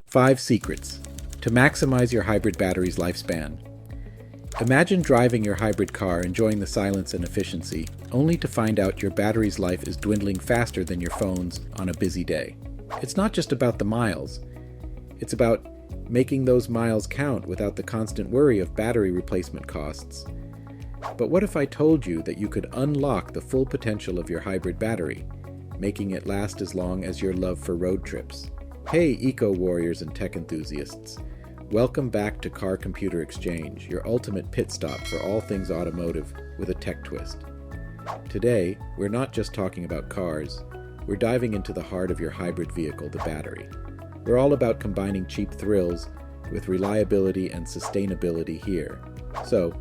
5 secrets to maximize your hybrid battery's lifespan. Imagine driving your hybrid car, enjoying the silence and efficiency, only to find out your battery's life is dwindling faster than your phone's on a busy day. It's not just about the miles. It's about making those miles count without the constant worry of battery replacement costs. But what if I told you that you could unlock the full potential of your hybrid battery, making it last as long as your love for road trips? Hey, eco-warriors and tech enthusiasts. Welcome back to Car Computer Exchange, your ultimate pit stop for all things automotive with a tech twist. Today, we're not just talking about cars. We're diving into the heart of your hybrid vehicle, the battery. We're all about combining cheap thrills with reliability and sustainability here. So,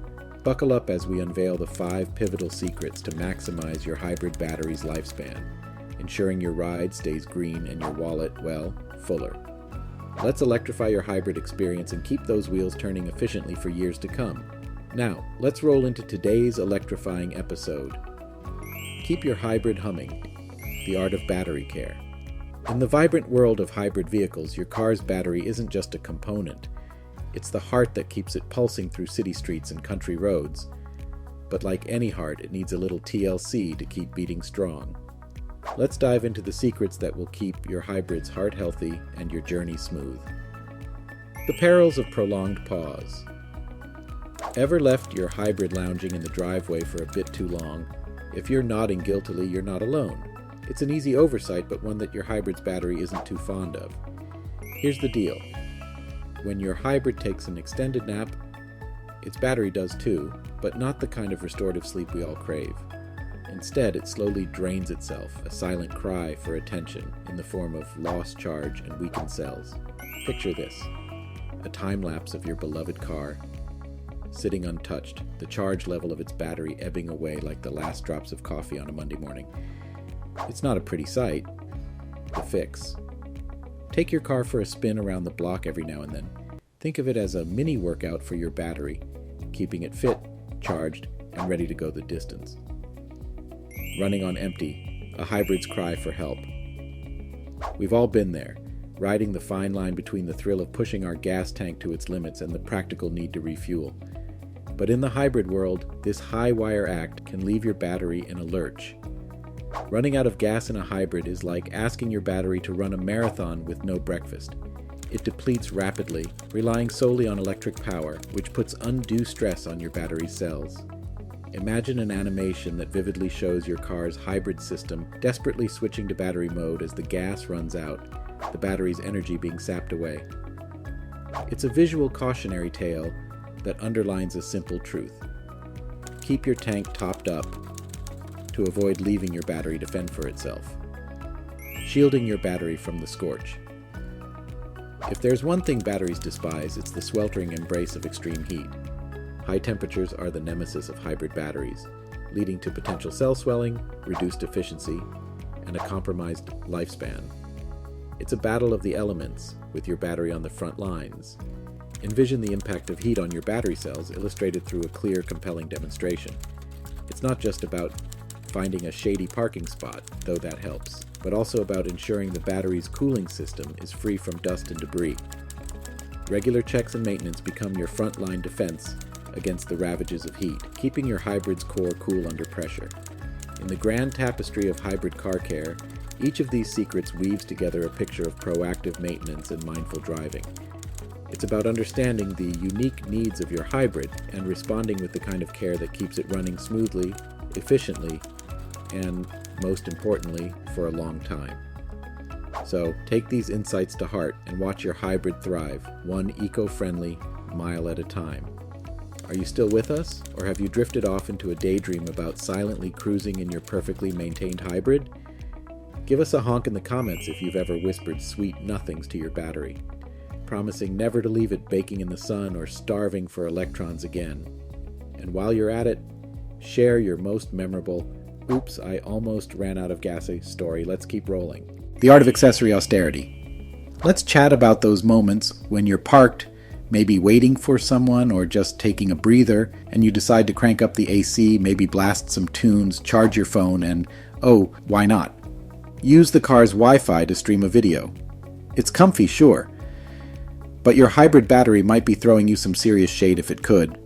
buckle up as we unveil the 5 pivotal secrets to maximize your hybrid battery's lifespan, ensuring your ride stays green and your wallet, well, fuller. Let's electrify your hybrid experience and keep those wheels turning efficiently for years to come. Now, let's roll into today's electrifying episode. Keep your hybrid humming, the art of battery care. In the vibrant world of hybrid vehicles, your car's battery isn't just a component. It's the heart that keeps it pulsing through city streets and country roads. But like any heart, it needs a little TLC to keep beating strong. Let's dive into the secrets that will keep your hybrid's heart healthy and your journey smooth. The perils of prolonged pause. Ever left your hybrid lounging in the driveway for a bit too long? If you're nodding guiltily, you're not alone. It's an easy oversight, but one that your hybrid's battery isn't too fond of. Here's the deal. When your hybrid takes an extended nap, its battery does too, but not the kind of restorative sleep we all crave. Instead, it slowly drains itself, a silent cry for attention in the form of lost charge and weakened cells. Picture this: a time-lapse of your beloved car, sitting untouched, the charge level of its battery ebbing away like the last drops of coffee on a Monday morning. It's not a pretty sight. The fix: take your car for a spin around the block every now and then. Think of it as a mini workout for your battery, keeping it fit, charged, and ready to go the distance. Running on empty, a hybrid's cry for help. We've all been there, riding the fine line between the thrill of pushing our gas tank to its limits and the practical need to refuel. But in the hybrid world, this high-wire act can leave your battery in a lurch. Running out of gas in a hybrid is like asking your battery to run a marathon with no breakfast. It depletes rapidly, relying solely on electric power, which puts undue stress on your battery cells. Imagine an animation that vividly shows your car's hybrid system desperately switching to battery mode as the gas runs out, the battery's energy being sapped away. It's a visual cautionary tale that underlines a simple truth. Keep your tank topped up to avoid leaving your battery to fend for itself, shielding your battery from the scorch. If there's one thing batteries despise, it's the sweltering embrace of extreme heat. High temperatures are the nemesis of hybrid batteries, leading to potential cell swelling, reduced efficiency, and a compromised lifespan. It's a battle of the elements, with your battery on the front lines. Envision the impact of heat on your battery cells, illustrated through a clear, compelling demonstration. It's not just about finding a shady parking spot, though that helps, but also about ensuring the battery's cooling system is free from dust and debris. Regular checks and maintenance become your frontline defense against the ravages of heat, keeping your hybrid's core cool under pressure. In the grand tapestry of hybrid car care, each of these secrets weaves together a picture of proactive maintenance and mindful driving. It's about understanding the unique needs of your hybrid and responding with the kind of care that keeps it running smoothly, efficiently, and, most importantly, for a long time. So, take these insights to heart and watch your hybrid thrive, one eco-friendly mile at a time. Are you still with us, or have you drifted off into a daydream about silently cruising in your perfectly maintained hybrid? Give us a honk in the comments if you've ever whispered sweet nothings to your battery, promising never to leave it baking in the sun or starving for electrons again. And while you're at it, share your most memorable "Oops, I almost ran out of gas" story. Let's keep rolling. The art of accessory austerity. Let's chat about those moments when you're parked, maybe waiting for someone or just taking a breather, and you decide to crank up the AC, maybe blast some tunes, charge your phone, and, oh, why not? Use the car's Wi-Fi to stream a video. It's comfy, sure, But your hybrid battery might be throwing you some serious shade if it could.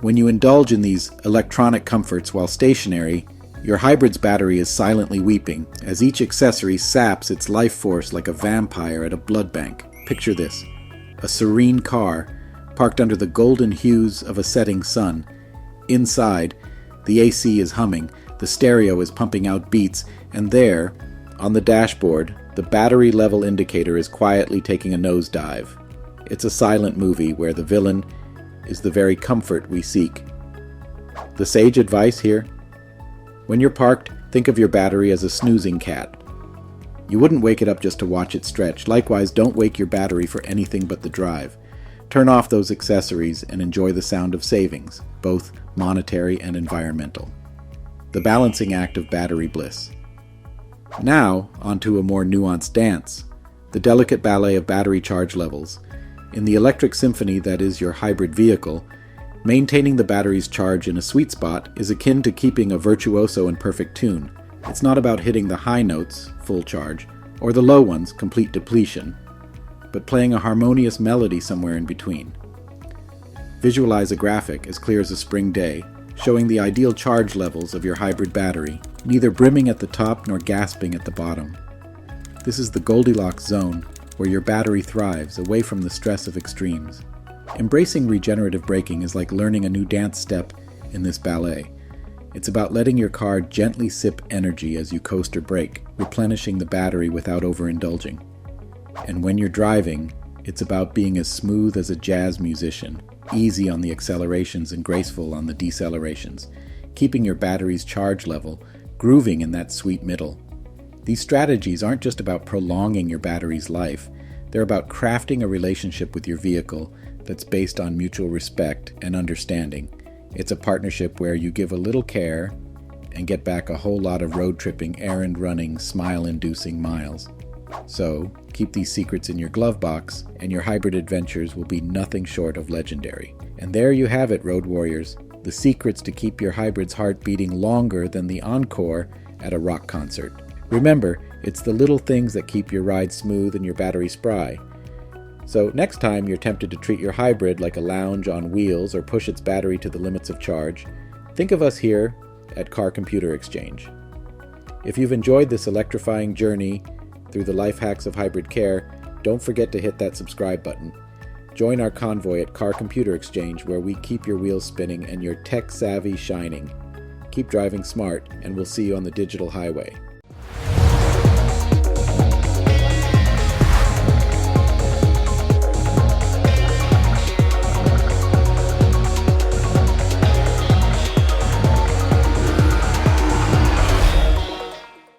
When you indulge in these electronic comforts while stationary, your hybrid's battery is silently weeping as each accessory saps its life force like a vampire at a blood bank. Picture this: a serene car parked under the golden hues of a setting sun. Inside, the AC is humming, the stereo is pumping out beats, and there, on the dashboard, the battery level indicator is quietly taking a nosedive. It's a silent movie where the villain is the very comfort we seek. The sage advice here? When you're parked, think of your battery as a snoozing cat. You wouldn't wake it up just to watch it stretch. Likewise, don't wake your battery for anything but the drive. Turn off those accessories and enjoy the sound of savings, both monetary and environmental. The balancing act of battery bliss. Now, onto a more nuanced dance, the delicate ballet of battery charge levels. In the Electric Symphony that is your hybrid vehicle, maintaining the battery's charge in a sweet spot is akin to keeping a virtuoso in perfect tune. It's not about hitting the high notes, full charge, or the low ones, complete depletion, but playing a harmonious melody somewhere in between. Visualize a graphic as clear as a spring day, showing the ideal charge levels of your hybrid battery, neither brimming at the top nor gasping at the bottom. This is the Goldilocks zone, where your battery thrives, away from the stress of extremes. Embracing regenerative braking is like learning a new dance step in this ballet. It's about letting your car gently sip energy as you coast or brake, replenishing the battery without overindulging. And when you're driving, it's about being as smooth as a jazz musician, easy on the accelerations and graceful on the decelerations, keeping your battery's charge level grooving in that sweet middle. These strategies aren't just about prolonging your battery's life, they're about crafting a relationship with your vehicle that's based on mutual respect and understanding. It's a partnership where you give a little care and get back a whole lot of road tripping, errand running, smile-inducing miles. So, keep these secrets in your glove box, and your hybrid adventures will be nothing short of legendary. And there you have it, road warriors, the secrets to keep your hybrid's heart beating longer than the encore at a rock concert. Remember, it's the little things that keep your ride smooth and your battery spry. So next time you're tempted to treat your hybrid like a lounge on wheels or push its battery to the limits of charge, think of us here at Car Computer Exchange. If you've enjoyed this electrifying journey through the life hacks of hybrid care, don't forget to hit that subscribe button. Join our convoy at Car Computer Exchange, where we keep your wheels spinning and your tech savvy shining. Keep driving smart, and we'll see you on the digital highway.